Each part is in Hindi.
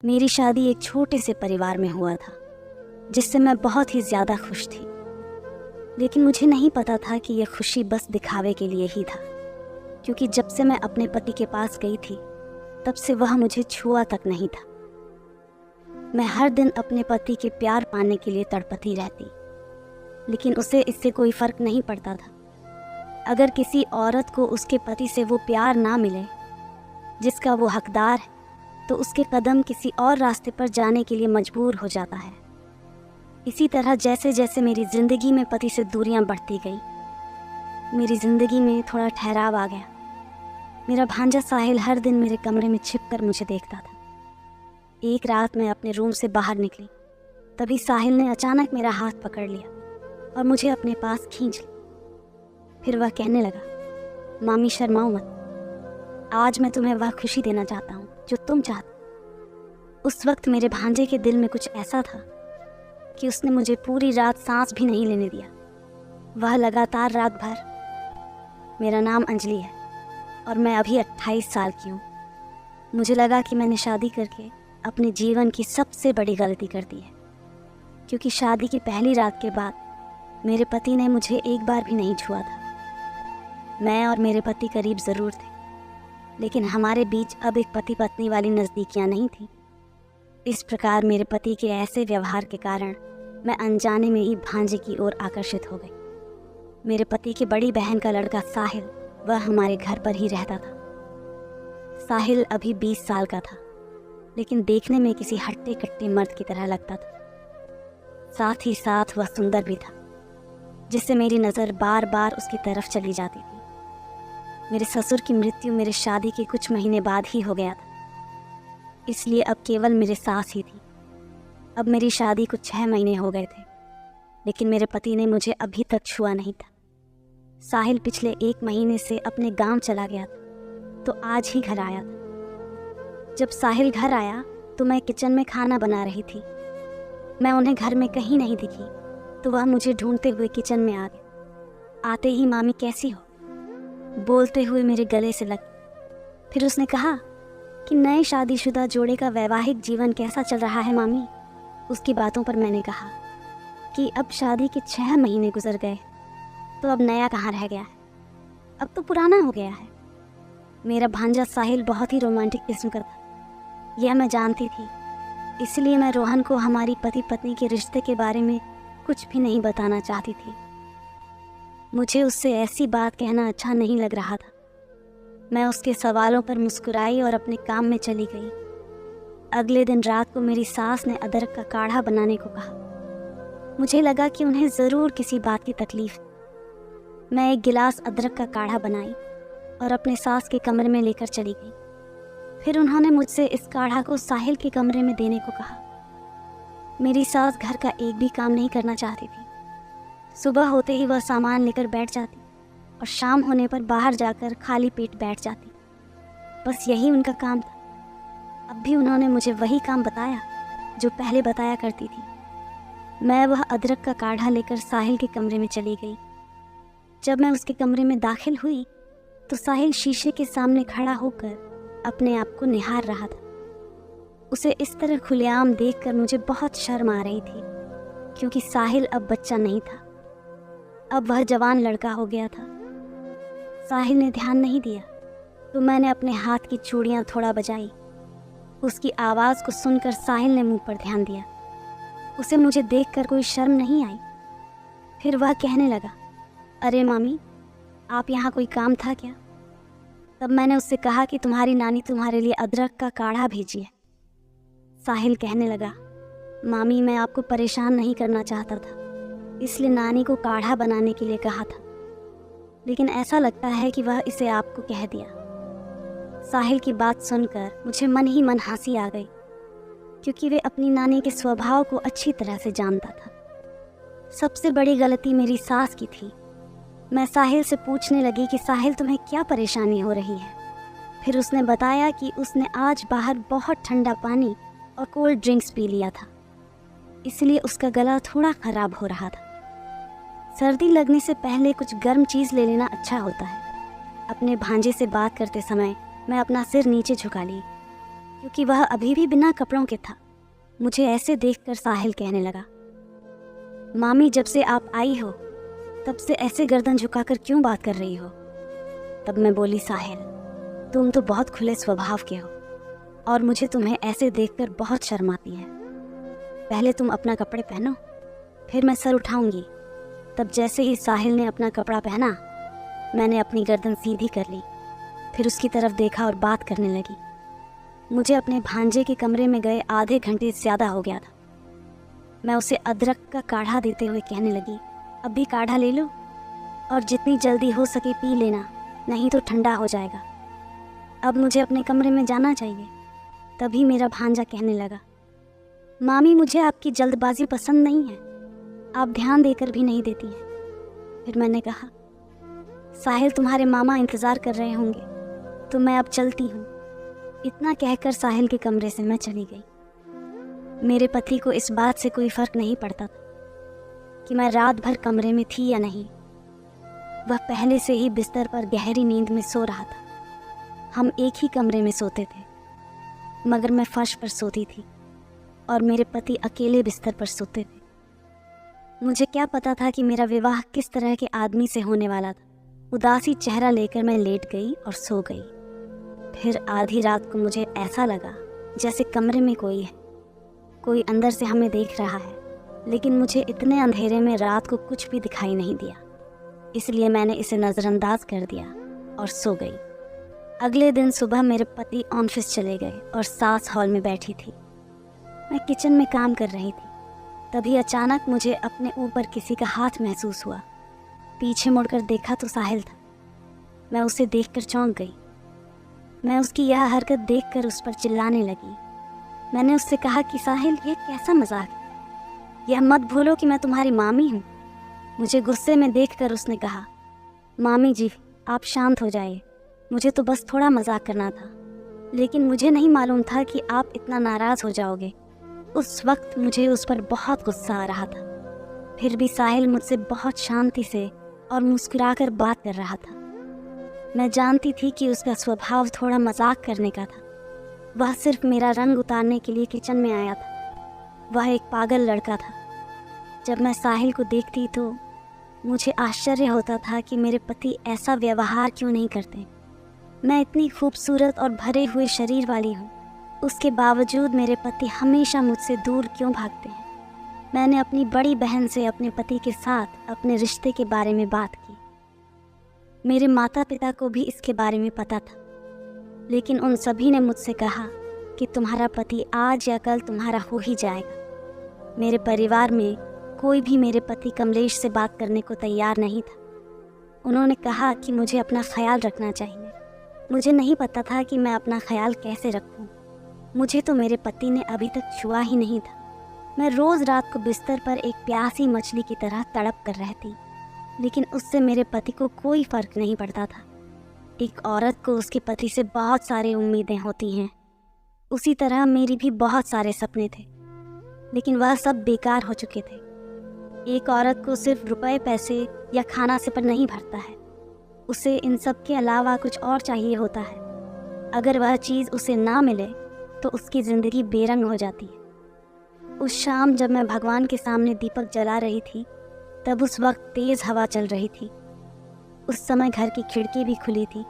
मेरी शादी एक छोटे से परिवार में हुआ था, जिससे मैं बहुत ही ज़्यादा खुश थी। लेकिन मुझे नहीं पता था कि यह खुशी बस दिखावे के लिए ही था, क्योंकि जब से मैं अपने पति के पास गई थी तब से वह मुझे छुआ तक नहीं था। मैं हर दिन अपने पति के प्यार पाने के लिए तड़पती रहती, लेकिन उसे इससे कोई फ़र्क नहीं पड़ता था। अगर किसी औरत को उसके पति से वो प्यार ना मिले जिसका वो हकदार है, तो उसके कदम किसी और रास्ते पर जाने के लिए मजबूर हो जाता है। इसी तरह जैसे जैसे मेरी ज़िंदगी में पति से दूरियां बढ़ती गई, मेरी ज़िंदगी में थोड़ा ठहराव आ गया। मेरा भांजा साहिल हर दिन मेरे कमरे में छिपकर मुझे देखता था। एक रात मैं अपने रूम से बाहर निकली, तभी साहिल ने अचानक मेरा हाथ पकड़ लिया और मुझे अपने पास खींच लिया। फिर वह कहने लगा, मामी शर्माओ मत, आज मैं तुम्हें वह खुशी देना चाहता हूँ जो तुम चाहते। उस वक्त मेरे भांजे के दिल में कुछ ऐसा था कि उसने मुझे पूरी रात सांस भी नहीं लेने दिया। वह लगातार रात भर, मेरा नाम अंजलि है और मैं अभी 28 साल की हूँ। मुझे लगा कि मैंने शादी करके अपने जीवन की सबसे बड़ी गलती कर दी है, क्योंकि शादी की पहली रात के बाद मेरे पति ने मुझे एक बार भी नहीं छुआ था। मैं और मेरे पति करीब ज़रूर थे, लेकिन हमारे बीच अब एक पति पत्नी वाली नज़दीकियाँ नहीं थी। इस प्रकार मेरे पति के ऐसे व्यवहार के कारण मैं अनजाने में ही भांजे की ओर आकर्षित हो गई। मेरे पति की बड़ी बहन का लड़का साहिल, वह हमारे घर पर ही रहता था। साहिल अभी 20 साल का था, लेकिन देखने में किसी हट्टे कट्टे मर्द की तरह लगता था। साथ ही साथ वह सुंदर भी था, जिससे मेरी नज़र बार बार उसकी तरफ चली जाती थी। मेरे ससुर की मृत्यु मेरे शादी के कुछ महीने बाद ही हो गया था, इसलिए अब केवल मेरे सास ही थी। अब मेरी शादी को 6 महीने हो गए थे, लेकिन मेरे पति ने मुझे अभी तक छुआ नहीं था। साहिल पिछले 1 महीने से अपने गांव चला गया था, तो आज ही घर आया था। जब साहिल घर आया तो मैं किचन में खाना बना रही थी। मैं उन्हें घर में कहीं नहीं दिखी, तो वह मुझे ढूंढते हुए किचन में आ गए। आते ही, मामी कैसी हो, बोलते हुए मेरे गले से लगी। फिर उसने कहा कि नए शादीशुदा जोड़े का वैवाहिक जीवन कैसा चल रहा है मामी। उसकी बातों पर मैंने कहा कि अब शादी के 6 महीने गुजर गए, तो अब नया कहाँ रह गया है, अब तो पुराना हो गया है। मेरा भांजा साहिल बहुत ही रोमांटिक किस्म का था, यह मैं जानती थी। इसलिए मैं रोहन को हमारी पति पत्नी के रिश्ते के बारे में कुछ भी नहीं बताना चाहती थी। मुझे उससे ऐसी बात कहना अच्छा नहीं लग रहा था। मैं उसके सवालों पर मुस्कुराई और अपने काम में चली गई। अगले दिन रात को मेरी सास ने अदरक का काढ़ा बनाने को कहा। मुझे लगा कि उन्हें ज़रूर किसी बात की तकलीफ है। मैं 1 गिलास अदरक का काढ़ा बनाई और अपने सास के कमरे में लेकर चली गई। फिर उन्होंने मुझसे इस काढ़ा को साहिल के कमरे में देने को कहा। मेरी सास घर का एक भी काम नहीं करना चाहती थी। सुबह होते ही वह सामान लेकर बैठ जाती और शाम होने पर बाहर जाकर खाली पेट बैठ जाती। बस यही उनका काम था। अब भी उन्होंने मुझे वही काम बताया जो पहले बताया करती थी। मैं वह अदरक का काढ़ा लेकर साहिल के कमरे में चली गई। जब मैं उसके कमरे में दाखिल हुई तो साहिल शीशे के सामने खड़ा होकर अपने आप को निहार रहा था। उसे इस तरह खुलेआम देखकर मुझे बहुत शर्म आ रही थी, क्योंकि साहिल अब बच्चा नहीं था, अब वह जवान लड़का हो गया था। साहिल ने ध्यान नहीं दिया, तो मैंने अपने हाथ की चूड़ियाँ थोड़ा बजाई। उसकी आवाज़ को सुनकर साहिल ने मुंह पर ध्यान दिया। उसे मुझे देखकर कोई शर्म नहीं आई। फिर वह कहने लगा, अरे मामी, आप यहाँ कोई काम था क्या? तब मैंने उससे कहा कि तुम्हारी नानी तुम्हारे लिए अदरक का काढ़ा भेजी है। साहिल कहने लगा, मामी, मैं आपको परेशान नहीं करना चाहता था, इसलिए नानी को काढ़ा बनाने के लिए कहा था, लेकिन ऐसा लगता है कि वह इसे आपको कह दिया। साहिल की बात सुनकर मुझे मन ही मन हंसी आ गई, क्योंकि वे अपनी नानी के स्वभाव को अच्छी तरह से जानता था। सबसे बड़ी गलती मेरी सास की थी। मैं साहिल से पूछने लगी कि साहिल, तुम्हें क्या परेशानी हो रही है? फिर उसने बताया कि उसने आज बाहर बहुत ठंडा पानी और कोल्ड ड्रिंक्स पी लिया था, इसलिए उसका गला थोड़ा ख़राब हो रहा था। सर्दी लगने से पहले कुछ गर्म चीज़ ले लेना अच्छा होता है। अपने भांजे से बात करते समय मैं अपना सिर नीचे झुका ली। क्योंकि वह अभी भी बिना कपड़ों के था। मुझे ऐसे देखकर साहिल कहने लगा, मामी जब से आप आई हो तब से ऐसे गर्दन झुकाकर क्यों बात कर रही हो? तब मैं बोली, साहिल तुम तो बहुत खुले स्वभाव के हो और मुझे तुम्हें ऐसे देखकर बहुत शर्म आती है। पहले तुम अपना कपड़े पहनो, फिर मैं सर उठाऊंगी। तब जैसे ही साहिल ने अपना कपड़ा पहना, मैंने अपनी गर्दन सीधी कर ली, फिर उसकी तरफ देखा और बात करने लगी। मुझे अपने भांजे के कमरे में गए आधे घंटे से ज़्यादा हो गया था। मैं उसे अदरक का काढ़ा देते हुए कहने लगी, अब भी काढ़ा ले लो और जितनी जल्दी हो सके पी लेना, नहीं तो ठंडा हो जाएगा। अब मुझे अपने कमरे में जाना चाहिए। तभी मेरा भांजा कहने लगा, मामी मुझे आपकी जल्दबाजी पसंद नहीं है, आप ध्यान देकर भी नहीं देती हैं। फिर मैंने कहा, साहिल तुम्हारे मामा इंतज़ार कर रहे होंगे तो मैं अब चलती हूँ। इतना कहकर साहिल के कमरे से मैं चली गई। मेरे पति को इस बात से कोई फ़र्क नहीं पड़ता था कि मैं रात भर कमरे में थी या नहीं। वह पहले से ही बिस्तर पर गहरी नींद में सो रहा था। हम एक ही कमरे में सोते थे, मगर मैं फर्श पर सोती थी और मेरे पति अकेले बिस्तर पर सोते थे। मुझे क्या पता था कि मेरा विवाह किस तरह के आदमी से होने वाला था। उदासी चेहरा लेकर मैं लेट गई और सो गई। फिर आधी रात को मुझे ऐसा लगा जैसे कमरे में कोई है, कोई अंदर से हमें देख रहा है, लेकिन मुझे इतने अंधेरे में रात को कुछ भी दिखाई नहीं दिया, इसलिए मैंने इसे नज़रअंदाज कर दिया और सो गई। अगले दिन सुबह मेरे पति ऑफिस चले गए और सास हॉल में बैठी थी। मैं किचन में काम कर रही थी। तभी अचानक मुझे अपने ऊपर किसी का हाथ महसूस हुआ। पीछे मुड़कर देखा तो साहिल था। मैं उसे देखकर चौंक गई। मैं उसकी यह हरकत देखकर उस पर चिल्लाने लगी। मैंने उससे कहा कि साहिल, यह कैसा मजाक है? यह मत भूलो कि मैं तुम्हारी मामी हूँ। मुझे गुस्से में देखकर उसने कहा, मामी जी आप शांत हो जाइए, मुझे तो बस थोड़ा मजाक करना था, लेकिन मुझे नहीं मालूम था कि आप इतना नाराज़ हो जाओगे। उस वक्त मुझे उस पर बहुत गुस्सा आ रहा था। फिर भी साहिल मुझसे बहुत शांति से और मुस्कुराकर बात कर रहा था। मैं जानती थी कि उसका स्वभाव थोड़ा मजाक करने का था। वह सिर्फ मेरा रंग उतारने के लिए किचन में आया था। वह एक पागल लड़का था। जब मैं साहिल को देखती तो मुझे आश्चर्य होता था कि मेरे पति ऐसा व्यवहार क्यों नहीं करते। मैं इतनी खूबसूरत और भरे हुए शरीर वाली हूँ, उसके बावजूद मेरे पति हमेशा मुझसे दूर क्यों भागते हैं। मैंने अपनी बड़ी बहन से अपने पति के साथ अपने रिश्ते के बारे में बात की। मेरे माता पिता को भी इसके बारे में पता था, लेकिन उन सभी ने मुझसे कहा कि तुम्हारा पति आज या कल तुम्हारा हो ही जाएगा। मेरे परिवार में कोई भी मेरे पति कमलेश से बात करने को तैयार नहीं था। उन्होंने कहा कि मुझे अपना ख्याल रखना चाहिए। मुझे नहीं पता था कि मैं अपना ख्याल कैसे रखूं। मुझे तो मेरे पति ने अभी तक छुआ ही नहीं था। मैं रोज़ रात को बिस्तर पर एक प्यासी मछली की तरह तड़प कर रहती, लेकिन उससे मेरे पति को कोई फ़र्क नहीं पड़ता था। एक औरत को उसके पति से बहुत सारी उम्मीदें होती हैं, उसी तरह मेरी भी बहुत सारे सपने थे, लेकिन वह सब बेकार हो चुके थे। एक औरत को सिर्फ रुपए पैसे या खाना से पर नहीं भरता है, उसे इन सब के अलावा कुछ और चाहिए होता है। अगर वह चीज़ उसे ना मिले तो उसकी ज़िंदगी बेरंग हो जाती है। उस शाम जब मैं भगवान के सामने दीपक जला रही थी, तब उस वक्त तेज़ हवा चल रही थी। उस समय घर की खिड़की भी खुली थी।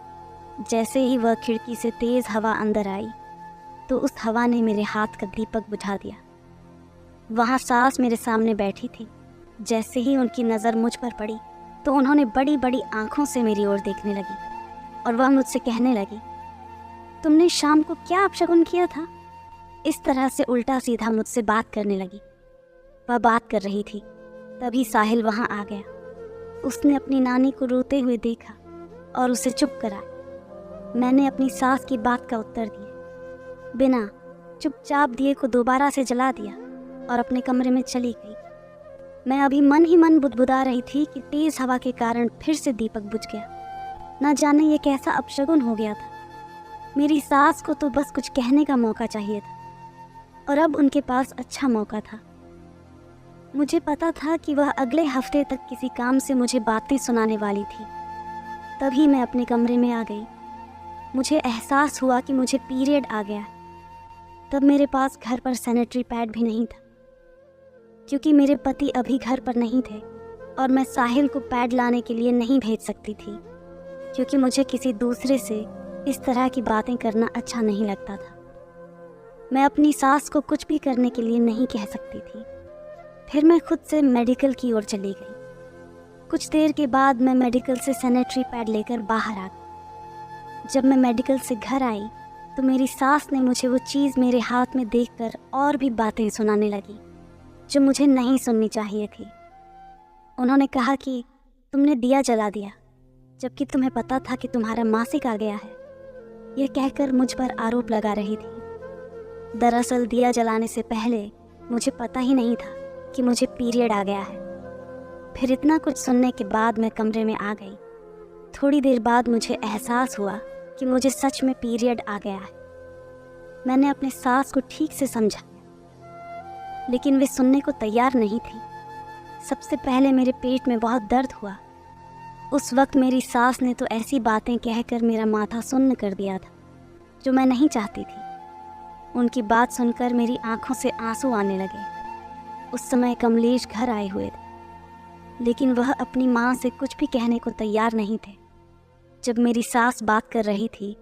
जैसे ही वह खिड़की से तेज़ हवा अंदर आई तो उस हवा ने मेरे हाथ का दीपक बुझा दिया। वहाँ सास मेरे सामने बैठी थी। जैसे ही उनकी नज़र मुझ पर पड़ी तो उन्होंने बड़ी बड़ी आंखों से मेरी ओर देखने लगी और वह मुझसे कहने लगी, तुमने शाम को क्या अपशगुन किया था? इस तरह से उल्टा सीधा मुझसे बात करने लगी। वह बात कर रही थी, तभी साहिल वहाँ आ गया। उसने अपनी नानी को रोते हुए देखा और उसे चुप कराया। मैंने अपनी सास की बात का उत्तर दिया, बिना चुपचाप दिए को दोबारा से जला दिया और अपने कमरे में चली गई। मैं अभी मन ही मन बुदबुदा रही थी कि तेज़ हवा के कारण फिर से दीपक बुझ गया। न जाने ये कैसा अपशगुन हो गया था। मेरी सास को तो बस कुछ कहने का मौका चाहिए था और अब उनके पास अच्छा मौका था। मुझे पता था कि वह अगले हफ्ते तक किसी काम से मुझे बातें सुनाने वाली थी। तभी मैं अपने कमरे में आ गई। मुझे एहसास हुआ कि मुझे पीरियड आ गया। तब मेरे पास घर पर सैनिटरी पैड भी नहीं था, क्योंकि मेरे पति अभी घर पर नहीं थे और मैं साहिल को पैड लाने के लिए नहीं भेज सकती थी, क्योंकि मुझे किसी दूसरे से इस तरह की बातें करना अच्छा नहीं लगता था। मैं अपनी सास को कुछ भी करने के लिए नहीं कह सकती थी। फिर मैं खुद से मेडिकल की ओर चली गई। कुछ देर के बाद मैं मेडिकल से सैनिटरी पैड लेकर बाहर आ गई। जब मैं मेडिकल से घर आई तो मेरी सास ने मुझे वो चीज़ मेरे हाथ में देखकर और भी बातें सुनाने लगी जो मुझे नहीं सुननी चाहिए थी। उन्होंने कहा कि तुमने दिया जला दिया जबकि तुम्हें पता था कि तुम्हारा मासिक आ गया है। यह कहकर मुझ पर आरोप लगा रही थी। दरअसल दिया जलाने से पहले मुझे पता ही नहीं था कि मुझे पीरियड आ गया है। फिर इतना कुछ सुनने के बाद मैं कमरे में आ गई। थोड़ी देर बाद मुझे एहसास हुआ कि मुझे सच में पीरियड आ गया है। मैंने अपने सास को ठीक से समझा, लेकिन वे सुनने को तैयार नहीं थी। सबसे पहले मेरे पेट में बहुत दर्द हुआ। उस वक्त मेरी सास ने तो ऐसी बातें कहकर मेरा माथा सुन्न कर दिया था जो मैं नहीं चाहती थी। उनकी बात सुनकर मेरी आंखों से आंसू आने लगे। उस समय कमलेश घर आए हुए थे, लेकिन वह अपनी माँ से कुछ भी कहने को तैयार नहीं थे। जब मेरी सास बात कर रही थी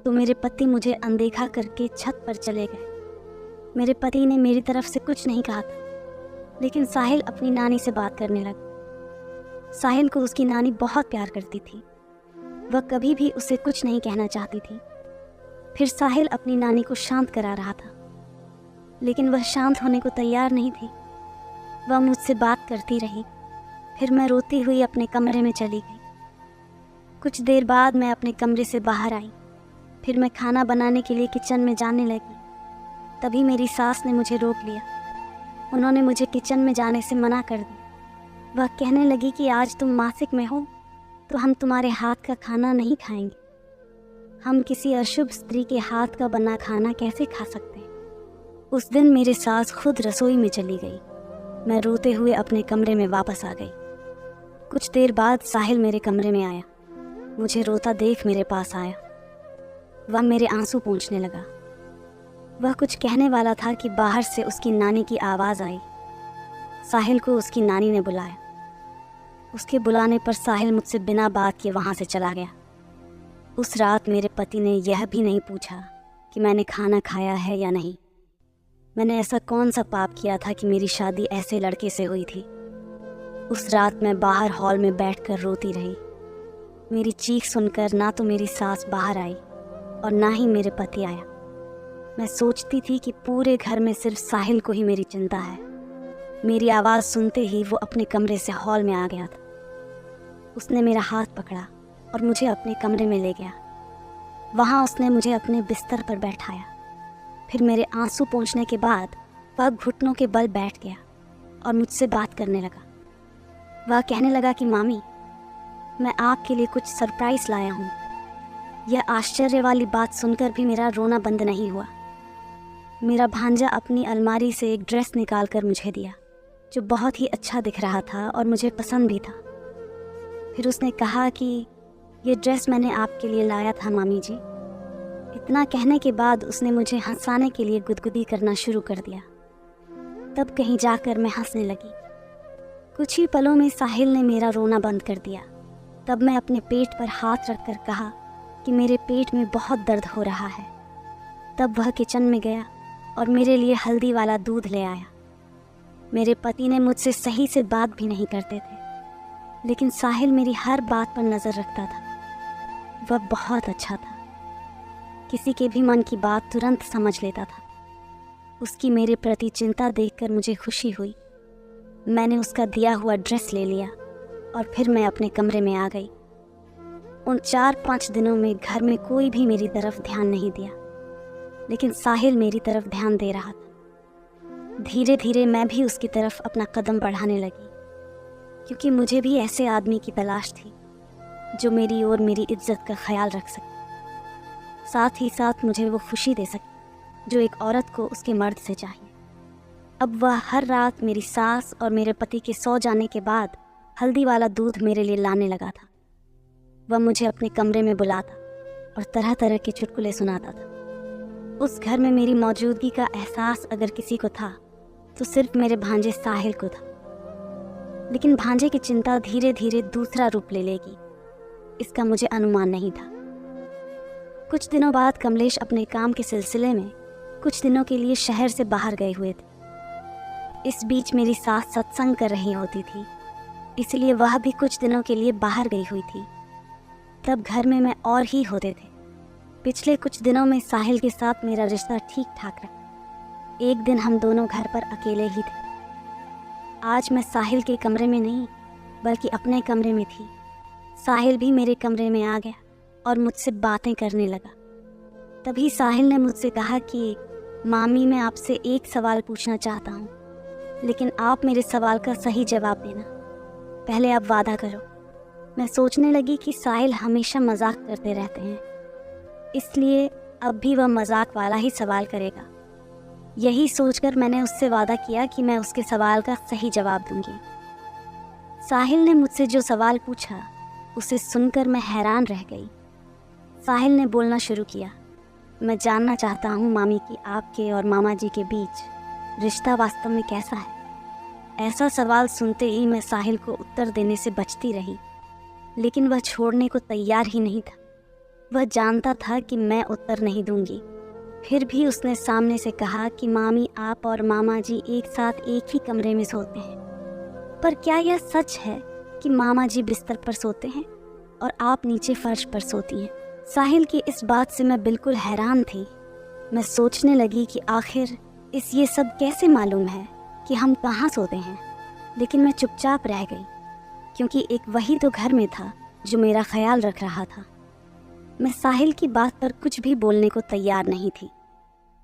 तो मेरे पति मुझे अनदेखा करके छत पर चले गए। मेरे पति ने मेरी तरफ से कुछ नहीं कहा था, लेकिन साहिल अपनी नानी से बात करने लगा। साहिल को उसकी नानी बहुत प्यार करती थी। वह कभी भी उसे कुछ नहीं कहना चाहती थी। फिर साहिल अपनी नानी को शांत करा रहा था, लेकिन वह शांत होने को तैयार नहीं थी। वह मुझसे बात करती रही। फिर मैं रोती हुई अपने कमरे में चली गई। कुछ देर बाद मैं अपने कमरे से बाहर आई। फिर मैं खाना बनाने के लिए किचन में जाने लगी। तभी मेरी सास ने मुझे रोक लिया। उन्होंने मुझे किचन में जाने से मना कर दिया। वह कहने लगी कि आज तुम मासिक में हो तो हम तुम्हारे हाथ का खाना नहीं खाएंगे। हम किसी अशुभ स्त्री के हाथ का बना खाना कैसे खा सकते हैं। उस दिन मेरी सास खुद रसोई में चली गई। मैं रोते हुए अपने कमरे में वापस आ गई। कुछ देर बाद साहिल मेरे कमरे में आया। मुझे रोता देख मेरे पास आया। वह मेरे आंसू पोंछने लगा। वह कुछ कहने वाला था कि बाहर से उसकी नानी की आवाज़ आई। साहिल को उसकी नानी ने बुलाया। उसके बुलाने पर साहिल मुझसे बिना बात किए वहाँ से चला गया। उस रात मेरे पति ने यह भी नहीं पूछा कि मैंने खाना खाया है या नहीं। मैंने ऐसा कौन सा पाप किया था कि मेरी शादी ऐसे लड़के से हुई थी। उस रात मैं बाहर हॉल में बैठकर रोती रही। मेरी चीख सुनकर ना तो मेरी सास बाहर आई और ना ही मेरे पति आया। मैं सोचती थी कि पूरे घर में सिर्फ साहिल को ही मेरी चिंता है। मेरी आवाज़ सुनते ही वो अपने कमरे से हॉल में आ गया था। उसने मेरा हाथ पकड़ा और मुझे अपने कमरे में ले गया। वहाँ उसने मुझे अपने बिस्तर पर बैठाया। फिर मेरे आंसू पोंछने के बाद वह घुटनों के बल बैठ गया और मुझसे बात करने लगा। वह कहने लगा कि मामी, मैं आपके लिए कुछ सरप्राइज़ लाया हूँ। यह आश्चर्य वाली बात सुनकर भी मेरा रोना बंद नहीं हुआ। मेरा भांजा अपनी अलमारी से एक ड्रेस निकाल कर मुझे दिया जो बहुत ही अच्छा दिख रहा था और मुझे पसंद भी था। फिर उसने कहा कि ये ड्रेस मैंने आपके लिए लाया था मामी जी। इतना कहने के बाद उसने मुझे हंसाने के लिए गुदगुदी करना शुरू कर दिया। तब कहीं जाकर मैं हंसने लगी। कुछ ही पलों में साहिल ने मेरा रोना बंद कर दिया। तब मैं अपने पेट पर हाथ रखकर कहा कि मेरे पेट में बहुत दर्द हो रहा है। तब वह किचन में गया और मेरे लिए हल्दी वाला दूध ले आया। मेरे पति ने मुझसे सही से बात भी नहीं करते थे, लेकिन साहिल मेरी हर बात पर नज़र रखता था। वह बहुत अच्छा था। किसी के भी मन की बात तुरंत समझ लेता था। उसकी मेरे प्रति चिंता देखकर मुझे खुशी हुई। मैंने उसका दिया हुआ ड्रेस ले लिया और फिर मैं अपने कमरे में आ गई। उन 4-5 दिनों में घर में कोई भी मेरी तरफ ध्यान नहीं दिया, लेकिन साहिल मेरी तरफ ध्यान दे रहा था। धीरे धीरे मैं भी उसकी तरफ अपना कदम बढ़ाने लगी, क्योंकि मुझे भी ऐसे आदमी की तलाश थी जो मेरी और मेरी इज्जत का ख्याल रख सके, साथ ही साथ मुझे वो खुशी दे सके जो एक औरत को उसके मर्द से चाहिए। अब वह हर रात मेरी सास और मेरे पति के सो जाने के बाद हल्दी वाला दूध मेरे लिए लाने लगा था। वह मुझे अपने कमरे में बुलाता और तरह तरह के चुटकुले सुनाता था। उस घर में मेरी मौजूदगी का एहसास अगर किसी को था तो सिर्फ मेरे भांजे साहिल को था। लेकिन भांजे की चिंता धीरे धीरे दूसरा रूप ले लेगी, इसका मुझे अनुमान नहीं था। कुछ दिनों बाद कमलेश अपने काम के सिलसिले में कुछ दिनों के लिए शहर से बाहर गए हुए थे। इस बीच मेरी सास सत्संग कर रही होती थी, इसलिए वह भी कुछ दिनों के लिए बाहर गई हुई थी। तब घर में मैं और ही होते थे। पिछले कुछ दिनों में साहिल के साथ मेरा रिश्ता ठीक ठाक रहा। एक दिन हम दोनों घर पर अकेले ही थे। आज मैं साहिल के कमरे में नहीं बल्कि अपने कमरे में थी। साहिल भी मेरे कमरे में आ गया और मुझसे बातें करने लगा। तभी साहिल ने मुझसे कहा कि मामी, मैं आपसे एक सवाल पूछना चाहता हूँ, लेकिन आप मेरे सवाल का सही जवाब देना। पहले आप वादा करो। मैं सोचने लगी कि साहिल हमेशा मजाक करते रहते हैं, इसलिए अब भी वह मजाक वाला ही सवाल करेगा। यही सोचकर मैंने उससे वादा किया कि मैं उसके सवाल का सही जवाब दूंगी। साहिल ने मुझसे जो सवाल पूछा उसे सुनकर मैं हैरान रह गई। साहिल ने बोलना शुरू किया, मैं जानना चाहता हूँ मामी कि आपके और मामा जी के बीच रिश्ता वास्तव में कैसा है। ऐसा सवाल सुनते ही मैं साहिल को उत्तर देने से बचती रही, लेकिन वह छोड़ने को तैयार ही नहीं था। वह जानता था कि मैं उत्तर नहीं दूंगी। फिर भी उसने सामने से कहा कि मामी, आप और मामा जी एक साथ एक ही कमरे में सोते हैं, पर क्या यह सच है कि मामा जी बिस्तर पर सोते हैं और आप नीचे फर्श पर सोती हैं? साहिल की इस बात से मैं बिल्कुल हैरान थी। मैं सोचने लगी कि आखिर ये सब कैसे मालूम है कि हम कहाँ सोते हैं, लेकिन मैं चुपचाप रह गई, क्योंकि एक वही तो घर में था जो मेरा ख्याल रख रहा था। मैं साहिल की बात पर कुछ भी बोलने को तैयार नहीं थी।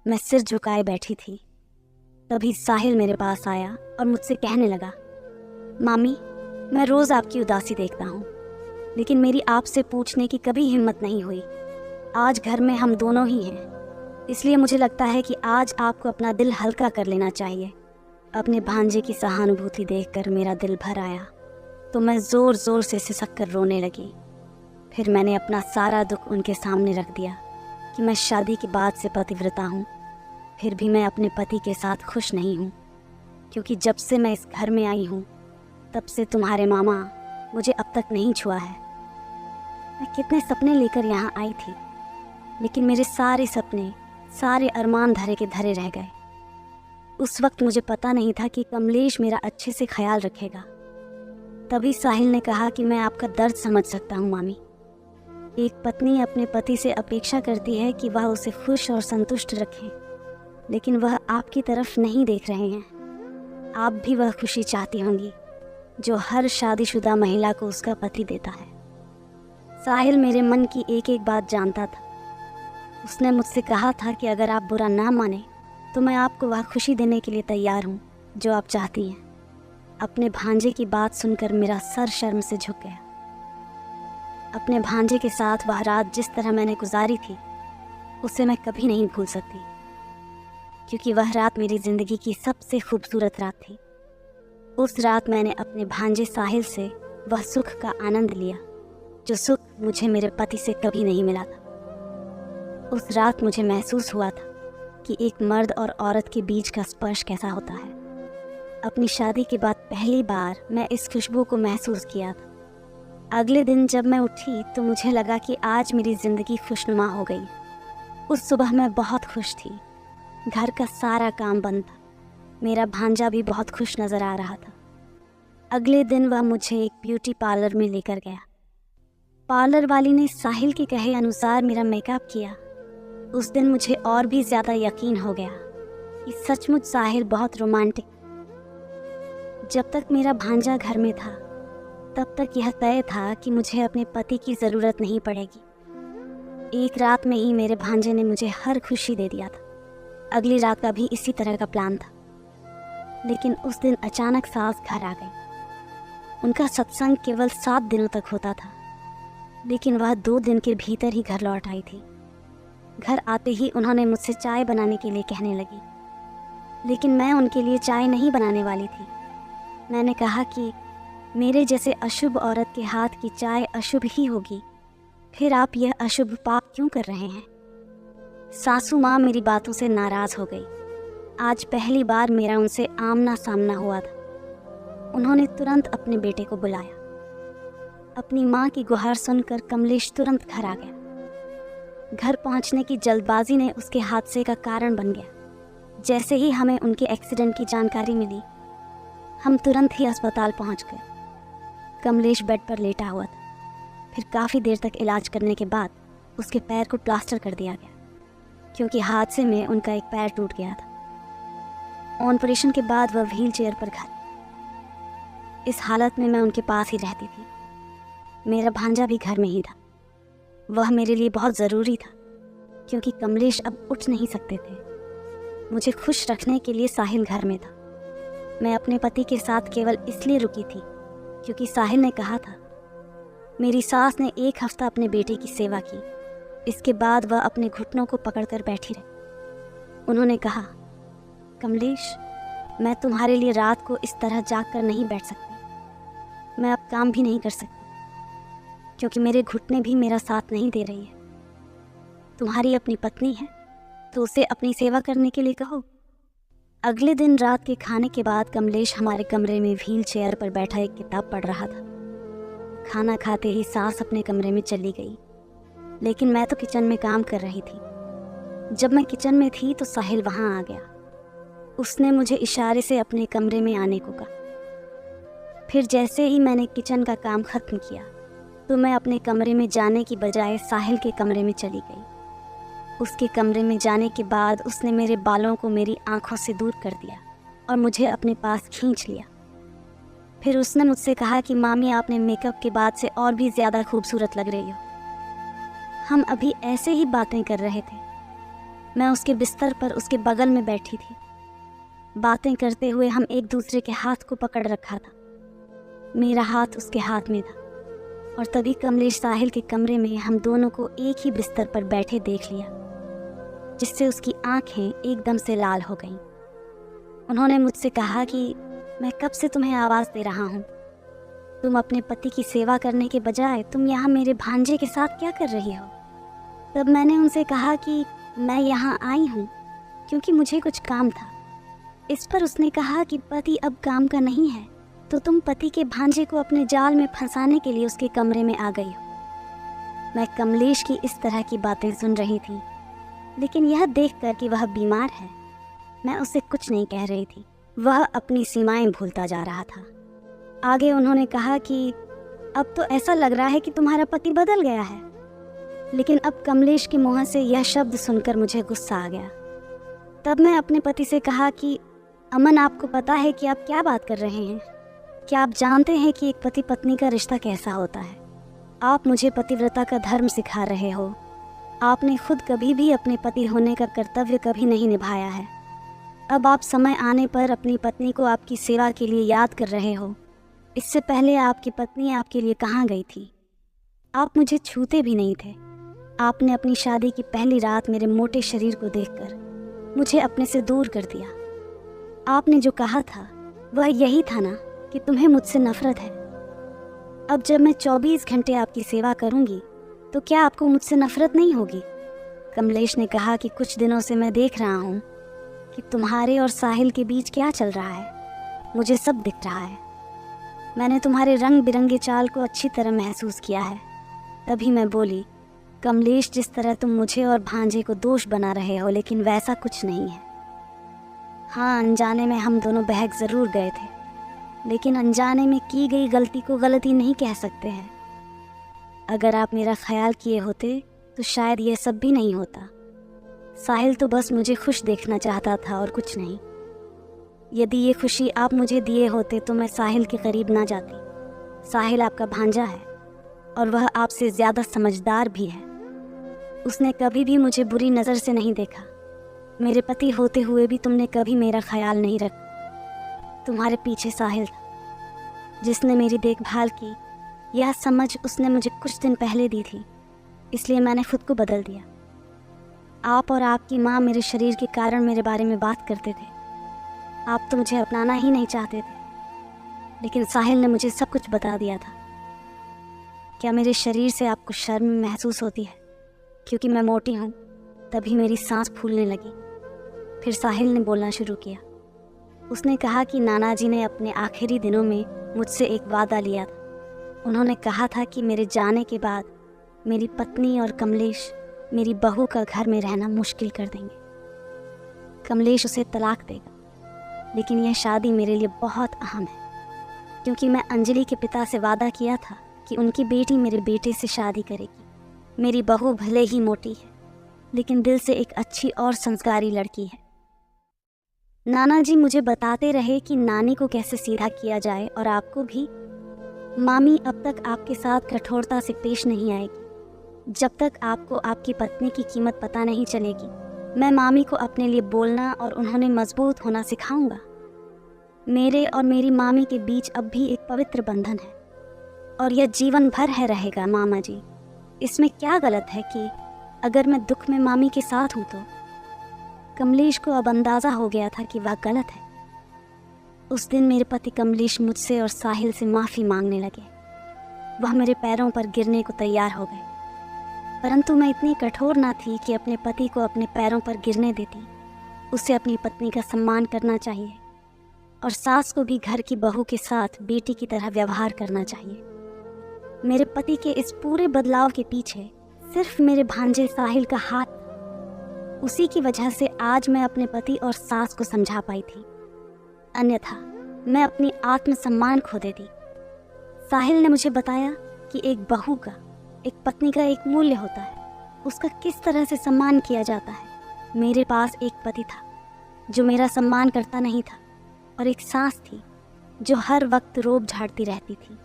मैं सिर झुकाए बैठी थी। तभी साहिल मेरे पास आया और मुझसे कहने लगा, मामी, मैं रोज़ आपकी उदासी देखता हूँ, लेकिन मेरी आपसे पूछने की कभी हिम्मत नहीं हुई। आज घर में हम दोनों ही हैं, इसलिए मुझे लगता है कि आज आपको अपना दिल हल्का कर लेना चाहिए। अपने भांजे की सहानुभूति देखकर मेरा दिल भर आया तो मैं ज़ोर ज़ोर से सिसक कर रोने लगी। फिर मैंने अपना सारा दुख उनके सामने रख दिया कि मैं शादी के बाद से पतिव्रता हूँ, फिर भी मैं अपने पति के साथ खुश नहीं हूँ, क्योंकि जब से मैं इस घर में आई हूँ तब से तुम्हारे मामा मुझे अब तक नहीं छुआ है। मैं कितने सपने लेकर यहाँ आई थी, लेकिन मेरे सारे सपने, सारे अरमान धरे के धरे रह गए। उस वक्त मुझे पता नहीं था कि कमलेश मेरा अच्छे से ख्याल रखेगा। तभी साहिल ने कहा कि मैं आपका दर्द समझ सकता हूँ मामी। एक पत्नी अपने पति से अपेक्षा करती है कि वह उसे खुश और संतुष्ट रखे, लेकिन वह आपकी तरफ नहीं देख रहे हैं। आप भी वह खुशी चाहती होंगी जो हर शादीशुदा महिला को उसका पति देता है। साहिल मेरे मन की एक एक बात जानता था। उसने मुझसे कहा था कि अगर आप बुरा ना माने तो मैं आपको वह खुशी देने के लिए तैयार हूँ जो आप चाहती हैं। अपने भांजे की बात सुनकर मेरा सर शर्म से झुक गया। अपने भांजे के साथ वह रात जिस तरह मैंने गुजारी थी उसे मैं कभी नहीं भूल सकती, क्योंकि वह रात मेरी ज़िंदगी की सबसे खूबसूरत रात थी। उस रात मैंने अपने भांजे साहिल से वह सुख का आनंद लिया जो सुख मुझे मेरे पति से कभी नहीं मिला था। उस रात मुझे महसूस हुआ था कि एक मर्द और औरत के बीच का स्पर्श कैसा होता है। अपनी शादी के बाद पहली बार मैं इस खुशबू को महसूस किया था। अगले दिन जब मैं उठी तो मुझे लगा कि आज मेरी ज़िंदगी खुशनुमा हो गई। उस सुबह मैं बहुत खुश थी। घर का सारा काम बंद था। मेरा भांजा भी बहुत खुश नज़र आ रहा था। अगले दिन वह मुझे एक ब्यूटी पार्लर में लेकर गया। पार्लर वाली ने साहिल के कहे अनुसार मेरा मेकअप किया। उस दिन मुझे और भी ज़्यादा यकीन हो गया कि सचमुच साहिल बहुत रोमांटिक। जब तक मेरा भांजा घर में था तब तक यह तय था कि मुझे अपने पति की ज़रूरत नहीं पड़ेगी। एक रात में ही मेरे भांजे ने मुझे हर खुशी दे दिया था। अगली रात का भी इसी तरह का प्लान था, लेकिन उस दिन अचानक सास घर आ गई। उनका सत्संग केवल 7 दिनों तक होता था, लेकिन वह 2 दिन के भीतर ही घर लौट आई थी। घर आते ही उन्होंने मुझसे चाय बनाने के लिए कहने लगी, लेकिन मैं उनके लिए चाय नहीं बनाने वाली थी। मैंने कहा कि मेरे जैसे अशुभ औरत के हाथ की चाय अशुभ ही होगी, फिर आप यह अशुभ पाप क्यों कर रहे हैं? सासू माँ मेरी बातों से नाराज़ हो गई। आज पहली बार मेरा उनसे आमना सामना हुआ था। उन्होंने तुरंत अपने बेटे को बुलाया। अपनी माँ की गुहार सुनकर कमलेश तुरंत घर आ गया। घर पहुँचने की जल्दबाजी ने उसके हादसे का कारण बन गया। जैसे ही हमें उनके एक्सीडेंट की जानकारी मिली, हम तुरंत ही अस्पताल पहुँच गए। कमलेश बेड पर लेटा हुआ था। फिर काफ़ी देर तक इलाज करने के बाद उसके पैर को प्लास्टर कर दिया गया, क्योंकि हादसे में उनका एक पैर टूट गया था। ऑपरेशन के बाद वह व्हील चेयर पर घर। इस हालत में मैं उनके पास ही रहती थी। मेरा भांजा भी घर में ही था। वह मेरे लिए बहुत ज़रूरी था, क्योंकि कमलेश अब उठ नहीं सकते थे। मुझे खुश रखने के लिए साहिल घर में था। मैं अपने पति के साथ केवल इसलिए रुकी थी क्योंकि साहिल ने कहा था। मेरी सास ने 1 हफ्ता अपने बेटे की सेवा की। इसके बाद वह अपने घुटनों को पकड़कर बैठी रही। उन्होंने कहा, कमलेश, मैं तुम्हारे लिए रात को इस तरह जाग कर नहीं बैठ सकती। मैं अब काम भी नहीं कर सकती, क्योंकि मेरे घुटने भी मेरा साथ नहीं दे रही है। तुम्हारी अपनी पत्नी है तो उसे अपनी सेवा करने के लिए कहो। अगले दिन रात के खाने के बाद कमलेश हमारे कमरे में व्हील चेयर पर बैठा एक किताब पढ़ रहा था। खाना खाते ही सास अपने कमरे में चली गई, लेकिन मैं तो किचन में काम कर रही थी। जब मैं किचन में थी तो साहिल वहाँ आ गया। उसने मुझे इशारे से अपने कमरे में आने को कहा। फिर जैसे ही मैंने किचन का काम ख़त्म किया तो मैं अपने कमरे में जाने की बजाय साहिल के कमरे में चली गई। उसके कमरे में जाने के बाद उसने मेरे बालों को मेरी आंखों से दूर कर दिया और मुझे अपने पास खींच लिया। फिर उसने मुझसे कहा कि मामी, आपने मेकअप के बाद से और भी ज़्यादा खूबसूरत लग रही हो। हम अभी ऐसे ही बातें कर रहे थे। मैं उसके बिस्तर पर उसके बगल में बैठी थी। बातें करते हुए हम एक दूसरे के हाथ को पकड़ रखा था। मेरा हाथ उसके हाथ में था और तभी कमलेश साहिल के कमरे में हम दोनों को एक ही बिस्तर पर बैठे देख लिया, जिससे उसकी आंखें एकदम से लाल हो गईं। उन्होंने मुझसे कहा कि मैं कब से तुम्हें आवाज़ दे रहा हूँ। तुम अपने पति की सेवा करने के बजाय तुम यहाँ मेरे भांजे के साथ क्या कर रही हो। तब मैंने उनसे कहा कि मैं यहाँ आई हूँ क्योंकि मुझे कुछ काम था। इस पर उसने कहा कि पति अब काम का नहीं है, तो तुम पति के भांजे को अपने जाल में फंसाने के लिए उसके कमरे में आ गई हो। मैं कमलेश की इस तरह की बातें सुन रही थी, लेकिन यह देखकर कि वह बीमार है, मैं उसे कुछ नहीं कह रही थी। वह अपनी सीमाएं भूलता जा रहा था। आगे उन्होंने कहा कि अब तो ऐसा लग रहा है कि तुम्हारा पति बदल गया है। लेकिन अब कमलेश के मुँह से यह शब्द सुनकर मुझे गुस्सा आ गया। तब मैं अपने पति से कहा कि अमन, आपको पता है कि आप क्या बात कर रहे हैं? क्या आप जानते हैं कि एक पति पत्नी का रिश्ता कैसा होता है? आप मुझे पतिव्रता का धर्म सिखा रहे हो। आपने खुद कभी भी अपने पति होने का कर्तव्य कभी नहीं निभाया है। अब आप समय आने पर अपनी पत्नी को आपकी सेवा के लिए याद कर रहे हो। इससे पहले आपकी पत्नी आपके लिए कहाँ गई थी? आप मुझे छूते भी नहीं थे। आपने अपनी शादी की पहली रात मेरे मोटे शरीर को देखकर मुझे अपने से दूर कर दिया। आपने जो कहा था वह यही था ना कि तुम्हें मुझसे नफरत है। अब जब मैं 24 घंटे आपकी सेवा करूंगी तो क्या आपको मुझसे नफरत नहीं होगी? कमलेश ने कहा कि कुछ दिनों से मैं देख रहा हूँ कि तुम्हारे और साहिल के बीच क्या चल रहा है। मुझे सब दिख रहा है। मैंने तुम्हारे रंग बिरंगे चाल को अच्छी तरह महसूस किया है। तभी मैं बोली, कमलेश, जिस तरह तुम मुझे और भांजे को दोष बना रहे हो, लेकिन वैसा कुछ नहीं है। हाँ, अनजाने में हम दोनों बहक ज़रूर गए थे, लेकिन अनजाने में की गई गलती को गलती नहीं कह सकते हैं। अगर आप मेरा ख्याल किए होते तो शायद ये सब भी नहीं होता। साहिल तो बस मुझे खुश देखना चाहता था और कुछ नहीं। यदि ये खुशी आप मुझे दिए होते तो मैं साहिल के करीब ना जाती। साहिल आपका भांजा है और वह आपसे ज़्यादा समझदार भी है। उसने कभी भी मुझे बुरी नज़र से नहीं देखा। मेरे पति होते हुए भी तुमने कभी मेरा ख्याल नहीं रखा। तुम्हारे पीछे साहिल था जिसने मेरी देखभाल की। यह समझ उसने मुझे कुछ दिन पहले दी थी, इसलिए मैंने खुद को बदल दिया। आप और आपकी माँ मेरे शरीर के कारण मेरे बारे में बात करते थे। आप तो मुझे अपनाना ही नहीं चाहते थे, लेकिन साहिल ने मुझे सब कुछ बता दिया था। क्या मेरे शरीर से आपको शर्म महसूस होती है क्योंकि मैं मोटी हूँ? तभी मेरी सांस फूलने लगी। फिर साहिल ने बोलना शुरू किया। उसने कहा कि नाना जी ने अपने आखिरी दिनों में मुझसे एक वादा लिया था। उन्होंने कहा था कि मेरे जाने के बाद मेरी पत्नी और कमलेश मेरी बहू का घर में रहना मुश्किल कर देंगे। कमलेश उसे तलाक देगा, लेकिन यह शादी मेरे लिए बहुत अहम है, क्योंकि मैं अंजलि के पिता से वादा किया था कि उनकी बेटी मेरे बेटे से शादी करेगी। मेरी बहू भले ही मोटी है, लेकिन दिल से एक अच्छी और संस्कारी लड़की है। नाना जी मुझे बताते रहे कि नानी को कैसे सीधा किया जाए, और आपको भी। मामी अब तक आपके साथ कठोरता से पेश नहीं आएगी जब तक आपको आपकी पत्नी की कीमत पता नहीं चलेगी। मैं मामी को अपने लिए बोलना और उन्होंने मजबूत होना सिखाऊंगा। मेरे और मेरी मामी के बीच अब भी एक पवित्र बंधन है, और यह जीवन भर है रहेगा। मामा जी, इसमें क्या गलत है कि अगर मैं दुख में मामी के साथ हूँ तो? कमलेश को अब अंदाज़ा हो गया था कि वह गलत है। उस दिन मेरे पति कमलेश मुझसे और साहिल से माफ़ी मांगने लगे। वह मेरे पैरों पर गिरने को तैयार हो गए, परंतु मैं इतनी कठोर ना थी कि अपने पति को अपने पैरों पर गिरने देती। उसे अपनी पत्नी का सम्मान करना चाहिए, और सास को भी घर की बहू के साथ बेटी की तरह व्यवहार करना चाहिए। मेरे पति के इस पूरे बदलाव के पीछे सिर्फ मेरे भांजे साहिल का हाथ था। उसी की वजह से आज मैं अपने पति और सास को समझा पाई थी, अन्यथा मैं अपनी आत्मसम्मान खो देती। साहिल ने मुझे बताया कि एक बहू का, एक पत्नी का एक मूल्य होता है, उसका किस तरह से सम्मान किया जाता है। मेरे पास एक पति था जो मेरा सम्मान करता नहीं था, और एक सास थी जो हर वक्त रोब झाड़ती रहती थी।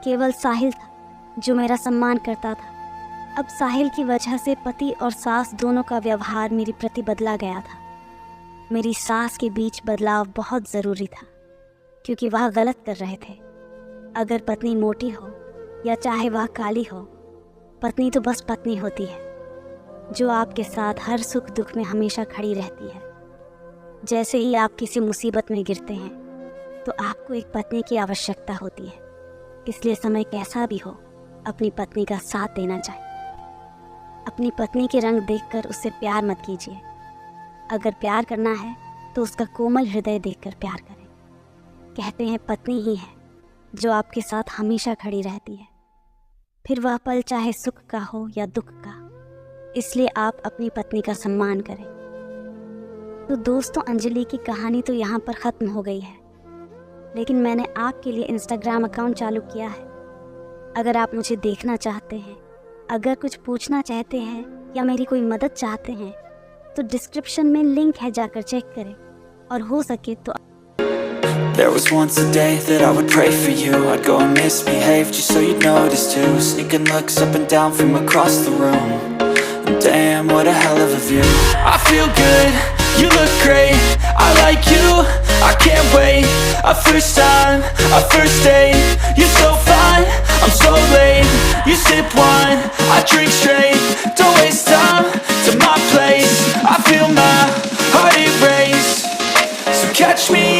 केवल साहिल था जो मेरा सम्मान करता था। अब साहिल की वजह से पति और सास दोनों का व्यवहार मेरे प्रति बदला गया था। मेरी सास के बीच बदलाव बहुत ज़रूरी था, क्योंकि वह गलत कर रहे थे। अगर पत्नी मोटी हो या चाहे वह काली हो, पत्नी तो बस पत्नी होती है, जो आपके साथ हर सुख दुख में हमेशा खड़ी रहती है। जैसे ही आप किसी मुसीबत में गिरते हैं तो आपको एक पत्नी की आवश्यकता होती है। इसलिए समय कैसा भी हो, अपनी पत्नी का साथ देना चाहिए। अपनी पत्नी के रंग देखकर उससे प्यार मत कीजिए। अगर प्यार करना है तो उसका कोमल हृदय देखकर प्यार करें। कहते हैं पत्नी ही है जो आपके साथ हमेशा खड़ी रहती है, फिर वह पल चाहे सुख का हो या दुख का। इसलिए आप अपनी पत्नी का सम्मान करें। तो दोस्तों, अंजलि की कहानी तो यहाँ पर ख़त्म हो गई है, लेकिन मैंने आपके लिए इंस्टाग्राम अकाउंट चालू किया है। अगर आप मुझे देखना चाहते हैं, अगर कुछ पूछना चाहते हैं या मेरी कोई मदद चाहते हैं, तो डिस्क्रिप्शन में लिंक है, जाकर चेक करें। और हो सके तो There was once a day that I would pray for you. I'd go and misbehave just so you'd notice too. Sneaking looks up and down from across the room. And damn, what a hell of a view. I feel good, you look great, I like you, I can't wait. A first time, a first date, you're so fine, I'm so late. You sip wine, I drink straight. Don't waste time to my place, I feel my heart erase. So catch me